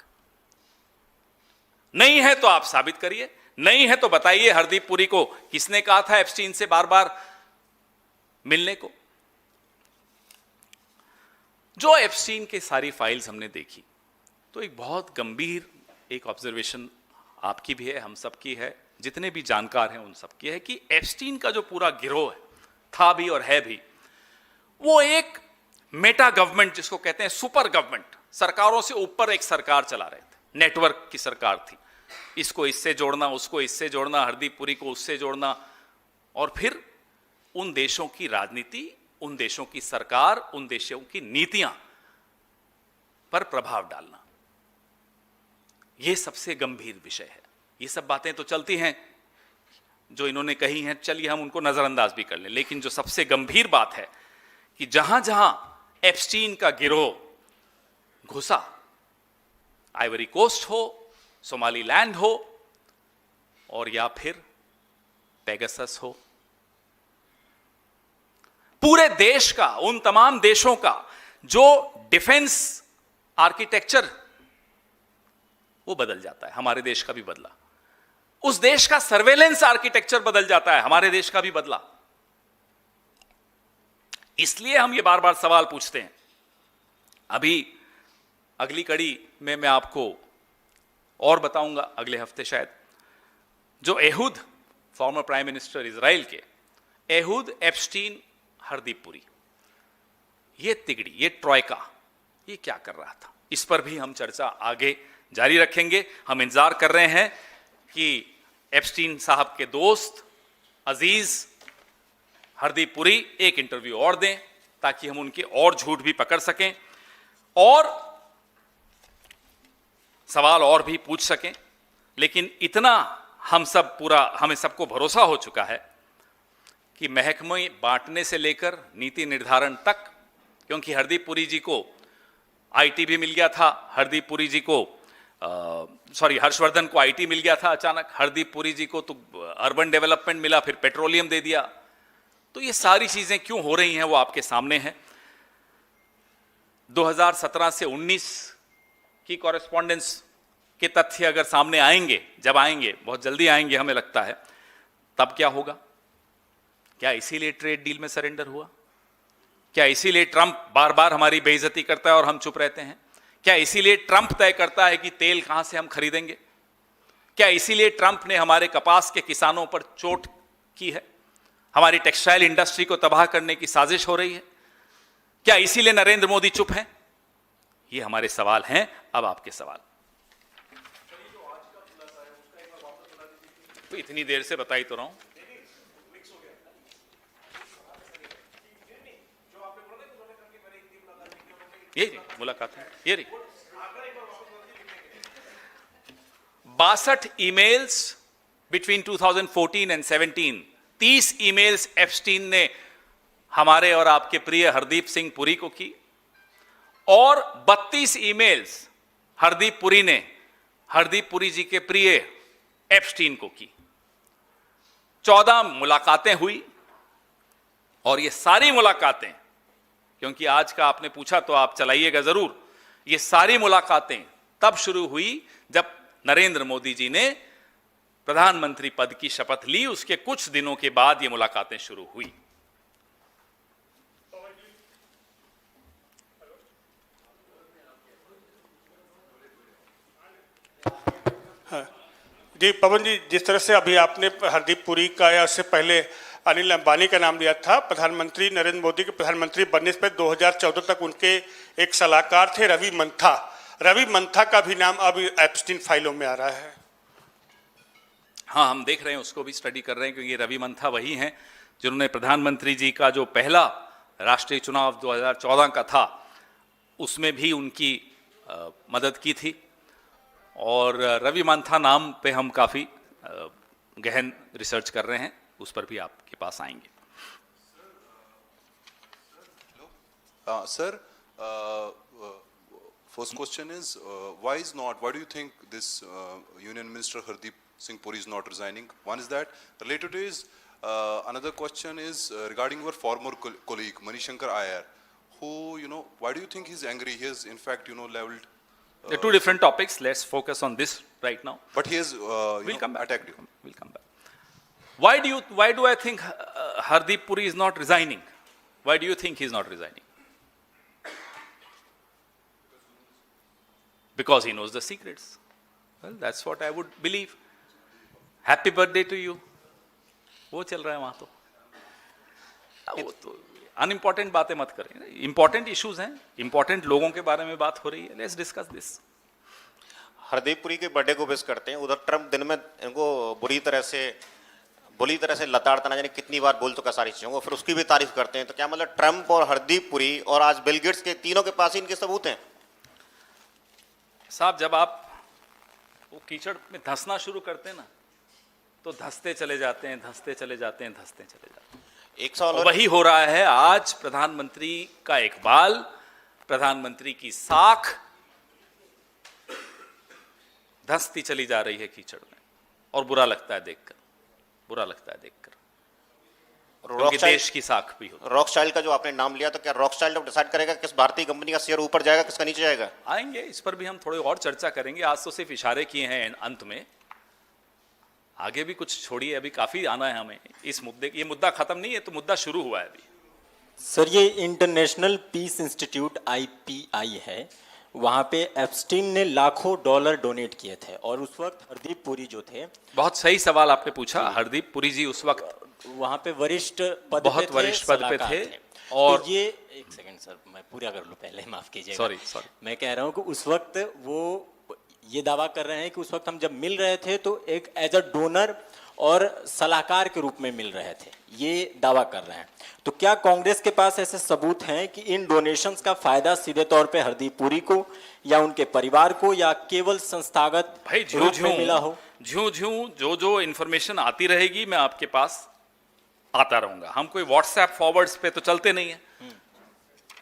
नहीं है तो आप साबित करिए, नहीं है तो बताइए हरदीप पुरी को किसने कहा था एप्स्टीन से बार बार मिलने को। जो एप्स्टीन के सारी फाइल्स हमने देखी तो एक बहुत गंभीर एक ऑब्जर्वेशन आपकी भी है, हम सबकी है, जितने भी जानकार हैं उन सबकी है कि एप्स्टीन का जो पूरा गिरोह है, था भी और है भी, वो एक मेटा गवर्नमेंट जिसको कहते हैं सुपर गवर्नमेंट, सरकारों से ऊपर एक सरकार चला रहे थे, नेटवर्क की सरकार थी। इसको इससे जोड़ना, उसको इससे जोड़ना, हरदीप पुरी को उससे जोड़ना, और फिर उन देशों की राजनीति, उन देशों की सरकार, उन देशों की नीतियां पर प्रभाव डालना। यह सबसे गंभीर विषय है। ये सब बातें तो चलती हैं जो इन्होंने कही हैं, चलिए हम उनको नजरअंदाज भी कर लें, लेकिन जो सबसे गंभीर बात है कि जहां जहां एप्स्टीन का गिरोह घुसा, आइवरी कोस्ट हो, सोमालीलैंड हो, और या फिर पेगासस हो, पूरे देश का, उन तमाम देशों का जो डिफेंस आर्किटेक्चर वो बदल जाता है। हमारे देश का भी बदला। उस देश का सर्वेलेंस आर्किटेक्चर बदल जाता है, हमारे देश का भी बदला। इसलिए हम ये बार बार सवाल पूछते हैं। अभी अगली कड़ी में मैं आपको और बताऊंगा, अगले हफ्ते शायद, जो एहुद, फॉर्मर प्राइम मिनिस्टर इजराइल के, एहुद एप्स्टीन हरदीप पुरी, ये तिगड़ी, ये ट्रॉयका, ये क्या कर रहा था, इस पर भी हम चर्चा आगे जारी रखेंगे। हम इंतजार कर रहे हैं कि एप्स्टीन साहब के दोस्त अजीज हरदीप पुरी एक इंटरव्यू और दें, ताकि हम उनके और झूठ भी पकड़ सकें और सवाल और भी पूछ सकें। लेकिन इतना हमें सबको भरोसा हो चुका है कि महकमे बांटने से लेकर नीति निर्धारण तक, क्योंकि हरदीप पुरी जी को आईटी भी मिल गया था, हरदीप पुरी जी को हर्षवर्धन को आईटी मिल गया था अचानक, हरदीप पुरी जी को तो अर्बन डेवलपमेंट मिला, फिर पेट्रोलियम दे दिया। तो ये सारी चीजें क्यों हो रही हैं वो आपके सामने है। 2017 से 19 की कॉरेस्पॉन्डेंस के तथ्य अगर सामने आएंगे, जब आएंगे, बहुत जल्दी आएंगे हमें लगता है, तब क्या होगा? क्या इसीलिए ट्रेड डील में सरेंडर हुआ? क्या इसीलिए ट्रंप बार बार हमारी बेइज्जती करता है और हम चुप रहते हैं? क्या इसीलिए ट्रंप तय करता है कि तेल कहां से हम खरीदेंगे? क्या इसीलिए ट्रंप ने हमारे कपास के किसानों पर चोट की है? हमारी टेक्सटाइल इंडस्ट्री को तबाह करने की साजिश हो रही है? क्या इसीलिए नरेंद्र मोदी चुप हैं? ये हमारे सवाल हैं। अब आपके सवाल। तो इतनी देर से बताई तो रहा हूं। ये मुलाकात है, ये रही 62 emails between 2014 and 17। 30 emails Epstein ने हमारे और आपके प्रिय हरदीप सिंह पुरी को की, और 32 ईमेल्स हरदीप पुरी ने हरदीप पुरी जी के प्रिय एप्स्टीन को की। 14 मुलाकातें हुई, और ये सारी मुलाकातें, क्योंकि आज का आपने पूछा तो आप चलाइएगा जरूर, ये सारी मुलाकातें तब शुरू हुई जब नरेंद्र मोदी जी ने प्रधानमंत्री पद की शपथ ली। उसके कुछ दिनों के बाद ये मुलाकातें शुरू हुई। जी पवन जी, जिस तरह से अभी आपने हरदीप पुरी का या उससे पहले अनिल अंबानी का नाम लिया था, प्रधानमंत्री नरेंद्र मोदी के प्रधानमंत्री बनने से पहले 2014 तक उनके एक सलाहकार थे रवि मंथा। रवि मंथा का भी नाम अब एप्स्टीन फाइलों में आ रहा है। हाँ, हम देख रहे हैं, उसको भी स्टडी कर रहे हैं, क्योंकि रवि मंथा वही हैं जिन्होंने प्रधानमंत्री जी का जो पहला राष्ट्रीय चुनाव 2014 का था, उसमें भी उनकी मदद की थी। और रवि मंथा नाम पे हम काफ़ी गहन रिसर्च कर रहे हैं, उस पर भी आपके पास आएंगे। Sir, first question is, why do you think this Union Minister Hardeep Singh Puri is not resigning? One is that. Related is, another question is regarding your former colleague, Manishankar Iyer, who, why do you think he's angry? He has, in fact, leveled... They're two different topics. Let's focus on this right now. But he has, We'll come back. attacked you. We'll come back. Why do I think Hardeep Puri is not resigning? Why do you think he's not resigning? Because he knows the secrets. Well, that's what I would believe. Happy birthday to you. वो चल रहा है वहां तो। वो तो unimportant बातें मत करें, इंपॉर्टेंट इश्यूज हैं, इंपॉर्टेंट लोगों के बारे में बात हो रही है। Let's discuss this. Hardeep Puri के बर्थडे को विश करते हैं, उधर ट्रम्प दिन में इनको बुरी तरह से लताड़ता जाने कितनी बार बोल चुका सारी चीजों को, फिर उसकी भी तारीफ करते हैं। तो क्या मतलब ट्रम्प और हरदीप पुरी और आज बिल गेट्स के तीनों के पास ही इनके सबूत हैं? साहब, जब आप वो कीचड़ में धंसना शुरू करते हैं ना, तो धंसते चले जाते हैं, धंसते चले जाते हैं, धंसते चले जाते हैं। एक सवाल और, वही हो रहा है आज। प्रधानमंत्री का एक बाल, प्रधानमंत्री की साख धंसती चली जा रही है कीचड़ में, और बुरा लगता है देखकर, बुरा लगता है देखकर, क्योंकि देश की साख भी होती है। रॉकस्टाइल का जो आपने नाम लिया, तो क्या रॉकस्टाइल अब डिसाइड करेगा किस भारतीय कंपनी का शेयर ऊपर जाएगा, किसका नीचे जाएगा? आएंगे, इस पर भी हम थोड़ी और चर्चा करेंगे। आज तो सिर्फ इशारे किए हैं अंत में, आगे भी कुछ छोड़िए, अभी काफी आना है हमें इस मुद्दे। ये मुद्दा खत्म नहीं है, तो मुद्दा शुरू हुआ है अभी। सर, ये इंटरनेशनल पीस इंस्टीट्यूट IPI है, वहाँ पे एप्स्टीन ने लाखों डॉलर डोनेट किए थे, और उस वक्त हरदीप पुरी जो थे, बहुत सही सवाल आपने पूछा। हरदीप पुरी जी उस वक्त वहाँ पे वरिष्ठ पद बहुत पे थे, वरिष्ठ पद पे सलाहकार थे। और तो ये एक सेकंड सर, मैं पूरा कर लूँ पहले, माफ कीजिएगा। सॉरी। मैं कह रहा हूँ कि उस वक्त वो ये दावा कर रहे हैं कि उस वक्त हम जब मिल रहे थे तो एक एज अ डोनर और सलाहकार के रूप में मिल रहे थे, ये दावा कर रहे हैं। तो क्या कांग्रेस के पास ऐसे सबूत हैं कि इन डोनेशंस का फायदा सीधे तौर पे हरदीप पुरी को या उनके परिवार को, या केवल संस्थागत भाई रूप में मिला हो? ज्यों जो इन्फॉर्मेशन आती रहेगी, मैं आपके पास आता रहूंगा। हम कोई व्हाट्सएप फॉरवर्ड्स पे तो चलते नहीं है,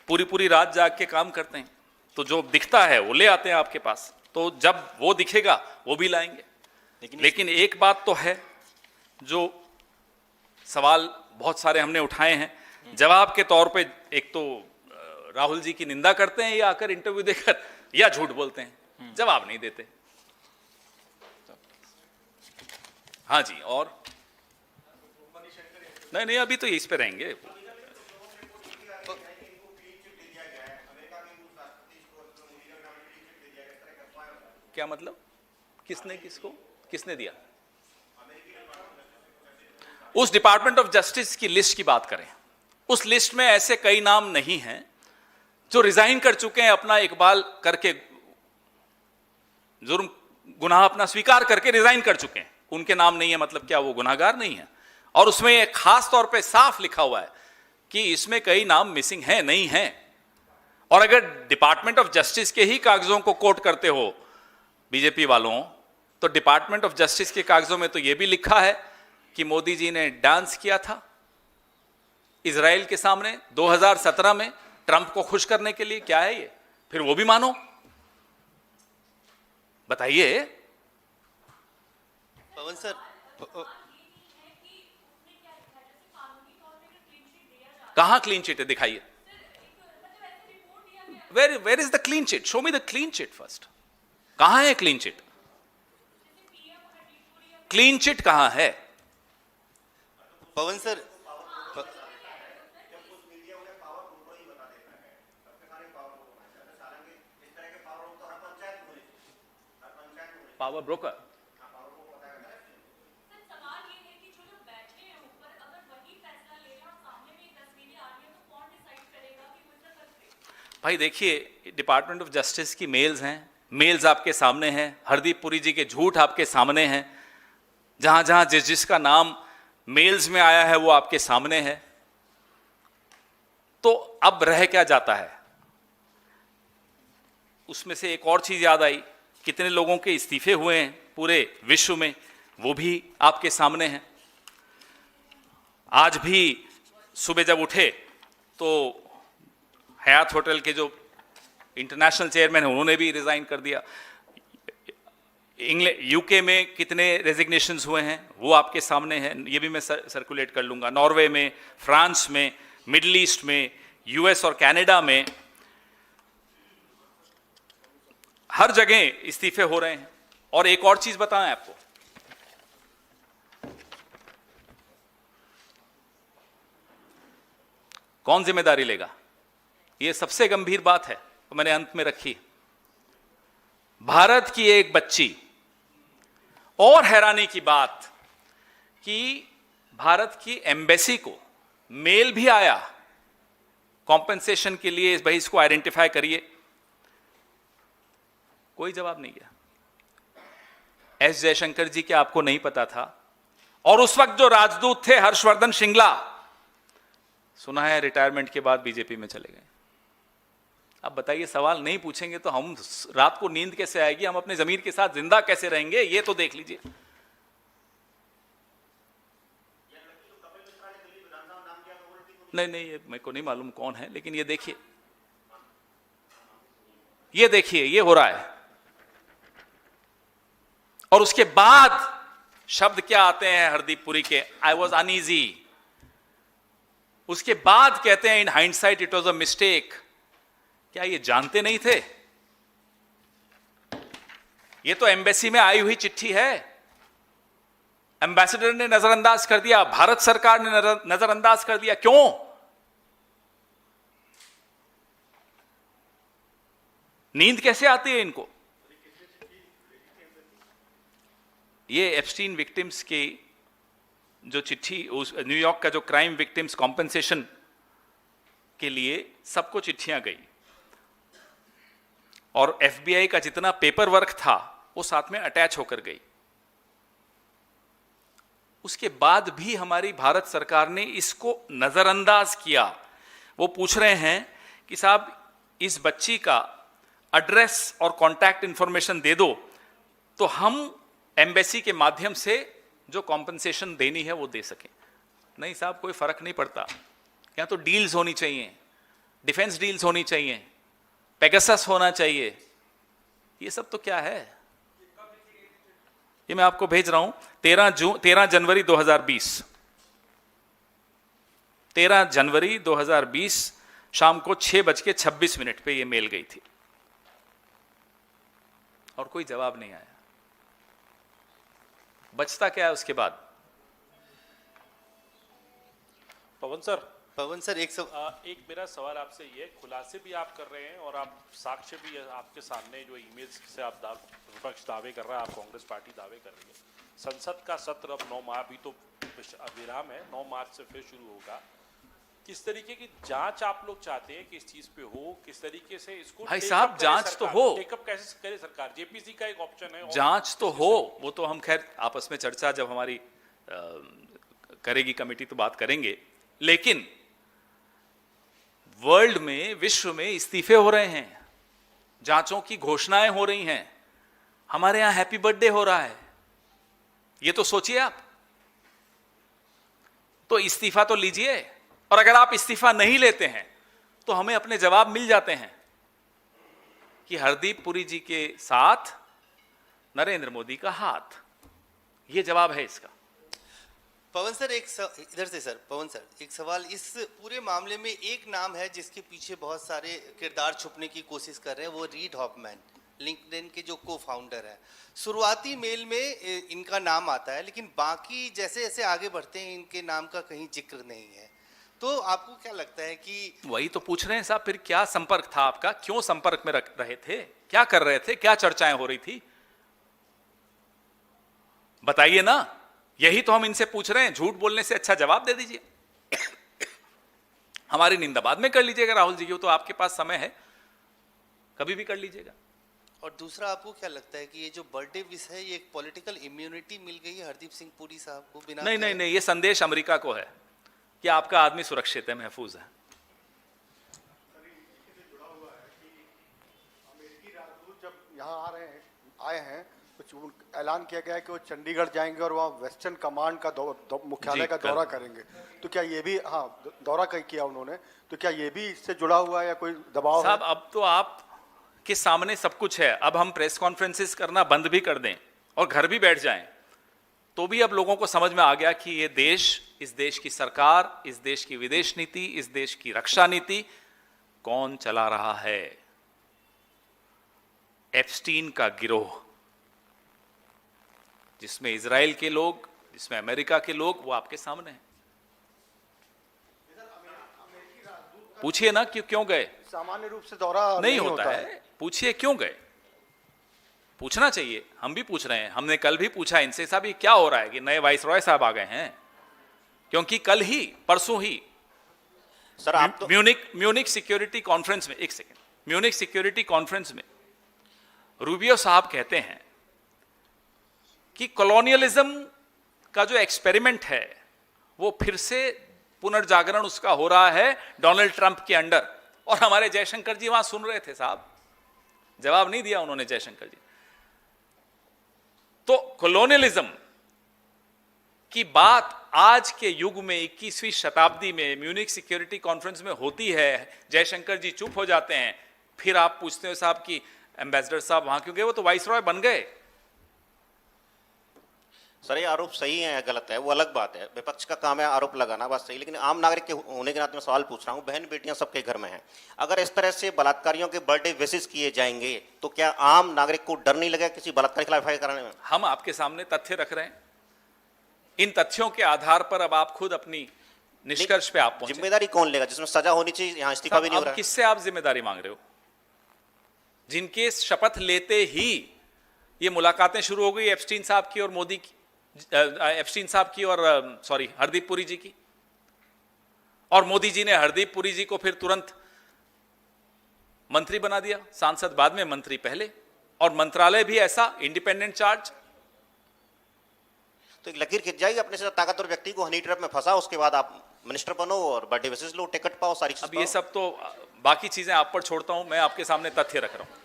पूरी रात जाग के काम करते हैं। तो जो दिखता है वो ले आते हैं आपके पास, तो जब वो दिखेगा वो भी लाएंगे। लेकिन एक बात तो है, जो सवाल बहुत सारे हमने उठाए हैं, जवाब के तौर पे एक तो राहुल जी की निंदा करते हैं, या आकर इंटरव्यू देकर या झूठ बोलते हैं, जवाब नहीं देते। हाँ जी, और नहीं, अभी तो इस पे रहेंगे। क्या मतलब? किसने दिया? उस डिपार्टमेंट ऑफ जस्टिस की लिस्ट की बात करें, उस लिस्ट में ऐसे कई नाम नहीं हैं जो रिजाइन कर चुके हैं, अपना इकबाल करके, जुर्म गुनाह अपना स्वीकार करके रिजाइन कर चुके हैं। उनके नाम नहीं है मतलब क्या वो गुनाहगार नहीं है? और उसमें एक खास तौर पे साफ लिखा हुआ है कि इसमें कई नाम मिसिंग हैं, नहीं हैं। और अगर डिपार्टमेंट ऑफ जस्टिस के ही कागजों को कोट करते हो बीजेपी वालों, तो डिपार्टमेंट ऑफ जस्टिस के कागजों में तो यह भी लिखा है कि मोदी जी ने डांस किया था इजराइल के सामने 2017 में ट्रंप को खुश करने के लिए। क्या है ये? फिर वो भी मानो? बताइए। पवन सर, कहां क्लीन चिट है? दिखाइए। Where is the clean chit? Show me the clean chit first. कहां है क्लीन चिट? क्लीन चिट कहां है? Pawan sir, power broker. भाई देखिए, डिपार्टमेंट ऑफ जस्टिस की मेल्स हैं, मेल्स आपके सामने हैं, हरदीप पुरी जी के झूठ आपके सामने हैं, जहां जहां जिसका नाम मेल्स में आया है वो आपके सामने है। तो अब रह क्या जाता है? उसमें से एक और चीज याद आई, कितने लोगों के इस्तीफे हुए हैं पूरे विश्व में, वो भी आपके सामने हैं। आज भी सुबह जब उठे तो हयात होटल के जो इंटरनेशनल चेयरमैन है उन्होंने भी रिजाइन कर दिया। यूके में कितने रेजिग्नेशंस हुए हैं वो आपके सामने हैं, ये भी मैं सर्कुलेट कर लूंगा। नॉर्वे में, फ्रांस में, मिडिल ईस्ट में, यूएस और कनाडा में, हर जगह इस्तीफे हो रहे हैं। और एक और चीज बताएं आपको, कौन जिम्मेदारी लेगा? यह सबसे गंभीर बात है, तो मैंने अंत में रखी। भारत की एक बच्ची, और हैरानी की बात कि भारत की एम्बेसी को मेल भी आया कॉम्पेंसेशन के लिए, भाई इसको आइडेंटिफाई करिए, कोई जवाब नहीं गया। एस जयशंकर जी के आपको नहीं पता था? और उस वक्त जो राजदूत थे हर्षवर्धन श्रिंगला, सुना है रिटायरमेंट के बाद बीजेपी में चले गए। अब बताइए, सवाल नहीं पूछेंगे तो हम रात को नींद कैसे आएगी, हम अपने जमीर के साथ जिंदा कैसे रहेंगे, ये तो देख लीजिए। नहीं नहीं, ये मेरे को नहीं मालूम कौन है, लेकिन ये देखिए, ये हो रहा है। और उसके बाद शब्द क्या आते हैं हरदीप पुरी के? I was uneasy. उसके बाद कहते हैं in hindsight it was a mistake. क्या ये जानते नहीं थे? ये तो एम्बेसी में आई हुई चिट्ठी है, एम्बेसडर ने नजरअंदाज कर दिया, भारत सरकार ने नजरअंदाज कर दिया। क्यों? नींद कैसे आती है इनको? ये एप्स्टीन विक्टिम्स की जो चिट्ठी, उस न्यूयॉर्क का जो क्राइम विक्टिम्स कॉम्पेंसेशन के लिए सबको चिट्ठियां गई, और एफबीआई का जितना पेपर वर्क था वो साथ में अटैच होकर गई। उसके बाद भी हमारी भारत सरकार ने इसको नजरअंदाज किया। वो पूछ रहे हैं कि साहब इस बच्ची का एड्रेस और कांटेक्ट इंफॉर्मेशन दे दो तो हम एम्बेसी के माध्यम से जो कॉम्पेंसेशन देनी है वो दे सकें। नहीं साहब, कोई फर्क नहीं पड़ता। यहाँ तो डील्स होनी चाहिए, डिफेंस डील्स होनी चाहिए, पेगासस होना चाहिए। ये सब तो क्या है? ये मैं आपको भेज रहा हूं, 13 जनवरी 2020, 13 जनवरी 2020 शाम को 6:26 पे ये मेल गई थी, और कोई जवाब नहीं आया। बचता क्या है उसके बाद? पवन सर एक मेरा सवाल आपसे ये, खुलासे भी आप कर रहे हैं और आप साक्ष्य भी आपके सामने, जो ईमेल्स से आप विपक्ष दावे कर रहा है, आप कांग्रेस पार्टी दावे कर रही है। संसद का सत्र अब 9 मार्च, अभी तो विराम है, 9 मार्च से फिर शुरू होगा। किस तरीके की जांच आप लोग चाहते हैं कि इस चीज पे हो? किस तरीके से इसको भाई साहब जांच तो हो, टेकअप कैसे करे सरकार? जेपीसी का एक ऑप्शन है, जांच तो हो, वो तो हम खैर आपस में चर्चा जब हमारी करेगी कमेटी तो बात करेंगे। लेकिन वर्ल्ड में, विश्व में इस्तीफे हो रहे हैं, जांचों की घोषणाएं हो रही हैं, हमारे यहां हैप्पी बर्थडे हो रहा है। ये तो सोचिए आप। तो इस्तीफा तो लीजिए, और अगर आप इस्तीफा नहीं लेते हैं तो हमें अपने जवाब मिल जाते हैं कि हरदीप पुरी जी के साथ नरेंद्र मोदी का हाथ। ये जवाब है इसका। पवन सर इधर से सर, पवन सर एक सवाल, इस पूरे मामले में एक नाम है जिसके पीछे बहुत सारे किरदार छुपने की कोशिश कर रहे हैं, वो रीड हॉफमैन, लिंक्डइन के जो को फाउंडर है। शुरुआती मेल में इनका नाम आता है, लेकिन बाकी जैसे जैसे आगे बढ़ते हैं इनके नाम का कहीं जिक्र नहीं है। तो आपको क्या लगता है कि वही तो पूछ रहे हैं साहब, फिर क्या संपर्क था आपका? क्यों संपर्क में रहे थे? क्या कर रहे थे? क्या चर्चाएं हो रही थी? बताइए ना। यही तो हम इनसे पूछ रहे हैं। झूठ बोलने से अच्छा जवाब दे दीजिए। हमारी निंदा बाद में कर लीजिएगा राहुल जी की, तो आपके पास समय है, कभी भी कर लीजिएगा। और दूसरा, आपको क्या लगता है कि ये जो बर्थडे विश है, ये एक पॉलिटिकल इम्यूनिटी मिल गई है हरदीप सिंह पुरी साहब को बिना? नहीं नहीं नहीं, ये संदेश अमेरिका को है कि आपका आदमी सुरक्षित है, महफूज है। अमेरिकी राजदूत जब यहाँ आए हैं कुछ ऐलान किया गया है कि वो चंडीगढ़ जाएंगे और वहाँ वेस्टर्न कमांड का मुख्यालय का दौरा करेंगे। तो क्या ये भी, हाँ दौरा किया उन्होंने, तो क्या ये भी इससे जुड़ा हुआ है या कोई दबाव साहब है? अब तो आप के सामने सब कुछ है। अब हम प्रेस कॉन्फ्रेंसेस करना बंद भी कर दें और घर भी बैठ जाएं तो भी अब लोगों को समझ में आ गया कि ये देश, इस देश की सरकार, इस देश की विदेश नीति, इस देश की रक्षा नीति कौन चला रहा है। एप्स्टीन का गिरोह, जिसमें इजराइल के लोग, जिसमें अमेरिका के लोग, वो आपके सामने हैं। पूछिए ना कि क्यों गए। सामान्य रूप से दौरा नहीं होता है, पूछिए क्यों गए। पूछना चाहिए, हम भी पूछ रहे हैं। हमने कल भी पूछा इनसे, साहब ये क्या हो रहा है कि नए वाइसरॉय साहब आ गए हैं? क्योंकि कल ही, परसों ही सर आप तो म्यूनिक सिक्योरिटी कॉन्फ्रेंस में, एक सेकेंड, म्यूनिक सिक्योरिटी कॉन्फ्रेंस में रूबियो साहब कहते हैं कि कॉलोनियलिज्म का जो एक्सपेरिमेंट है वो फिर से पुनर्जागरण उसका हो रहा है डोनाल्ड ट्रंप के अंडर। और हमारे जयशंकर जी वहां सुन रहे थे साहब, जवाब नहीं दिया उन्होंने जयशंकर जी। तो कॉलोनियलिज्म की बात आज के युग में 21वीं शताब्दी में म्यूनिक सिक्योरिटी कॉन्फ्रेंस में होती है, जयशंकर जी चुप हो जाते हैं, फिर आप पूछते हो साहब कि एम्बेसडर साहब वहां क्यों गए, वो तो वाइसरॉय बन गए। सर ये आरोप सही है या गलत है वो अलग बात है, विपक्ष का काम है आरोप लगाना, बात सही, लेकिन आम नागरिक के होने के नाते मैं सवाल पूछ रहा हूँ, बहन बेटियां सबके घर में हैं, अगर इस तरह से बलात्कारियों के बर्थडे विशेष किए जाएंगे तो क्या आम नागरिक को डर नहीं लगेगा किसी बलात्कार के खिलाफ एफआईआर कराने में? हम आपके सामने तथ्य रख रहे हैं, इन तथ्यों के आधार पर अब आप खुद अपनी निष्कर्ष पे आप पहुंचे। जिम्मेदारी कौन लेगा जिसमें सजा होनी चाहिए, यहाँ इस्तीफा भी नहीं हो रहा है। किससे आप जिम्मेदारी मांग रहे हो? जिनके शपथ लेते ही ये मुलाकातें शुरू हो गई एप्स्टीन साहब की और मोदी की, एप्स्टीन साहब की और सॉरी हरदीप पुरी जी की, और मोदी जी ने हरदीप पुरी जी को फिर तुरंत मंत्री बना दिया, सांसद बाद में मंत्री पहले, और मंत्रालय भी ऐसा इंडिपेंडेंट चार्ज। तो एक लकीर खिंच जाएगी, अपने से ताकतवर व्यक्ति को हनी ट्रैप में फंसा, उसके बाद आप मिनिस्टर बनो और बर्थडे विशेष लो, टिकट पाओ, सारी चीज अब ये सब तो बाकी चीजें आप पर छोड़ता हूं, मैं आपके सामने तथ्य रख रहा हूं।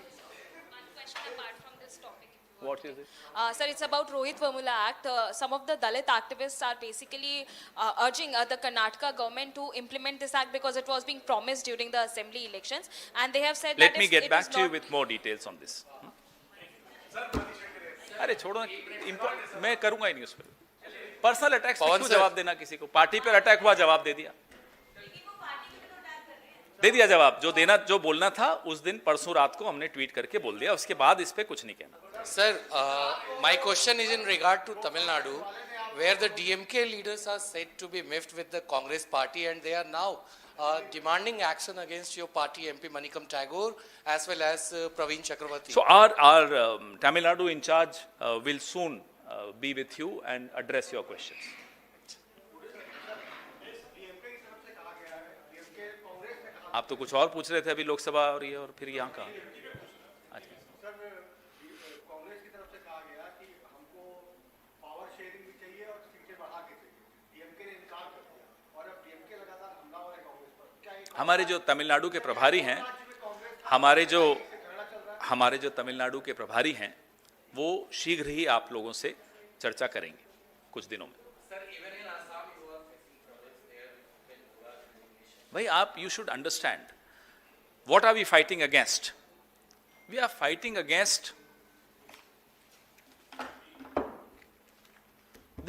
What is it? Sir, it's about Rohit Vemula Act. Some of the Dalit activists are basically urging the Karnataka government to implement this act because it was being promised during the assembly elections, and they have said Let that me if get it back is to you not- with more details on this. अरे छोड़ो, मैं करूंगा ही नहीं उस पर। Personal attacks पे क्यों जवाब देना किसी को? पार्टी पर अटैक हुआ, जवाब दे दिया जवाब। जो देना, जो बोलना था उस दिन परसों रात को हमने ट्वीट करके बोल दिया, उसके बाद इस पे कुछ नहीं कहना। Sir, my question is in regard to Tamil Nadu, where the DMK leaders are said to be miffed with the Congress party, and they are now demanding action against your party MP Manikam Tagore as well as Praveen Chakravarti. So our Tamil Nadu in charge will soon be with you and address your questions. आप तो कुछ और पूछ रहे थे अभी, लोकसभा और ये, और फिर यहाँ कहाँ? कांग्रेस की तरफ से कहा गया कि हमको पावर शेयरिंग भी चाहिए और सीटें बढ़ा के चाहिए, डीएमके ने इनकार कर दिया, और अब डीएमके लगातार हमलावर है कांग्रेस पर। क्या हमारे जो तमिलनाडु के प्रभारी हैं, हमारे जो तमिलनाडु के प्रभारी हैं, वो शीघ्र ही आप लोगों से चर्चा करेंगे कुछ दिनों में। भाई आप, you should understand, what are we fighting against? We are fighting against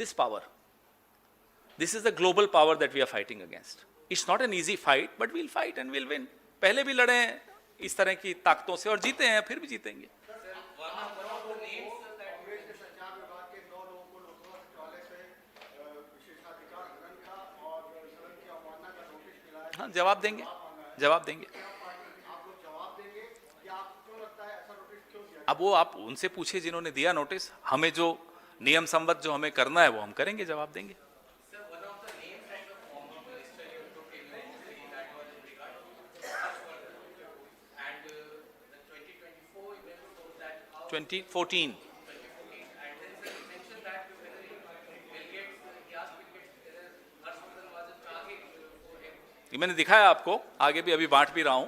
this power. This is the global power that we are fighting against. It's not an easy fight, but we'll fight and we'll win. पहले भी लड़े हैं इस तरह की ताकतों से और जीते हैं, फिर भी जीतेंगे। हाँ, जवाब देंगे। अब वो आप उनसे पूछिए जिन्होंने दिया नोटिस, हमें जो नियम संबद्ध जो हमें करना है वो हम करेंगे, जवाब देंगे। and 2014 ये मैंने दिखाया आपको, आगे भी अभी बांट भी रहा हूं।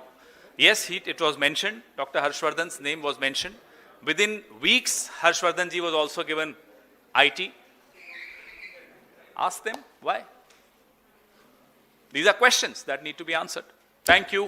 Yes, it was mentioned. Dr. Harshvardhan's name was mentioned. Within weeks, Harshvardhan ji was also given IT. Ask them why. These are questions that need to be answered. Thank you.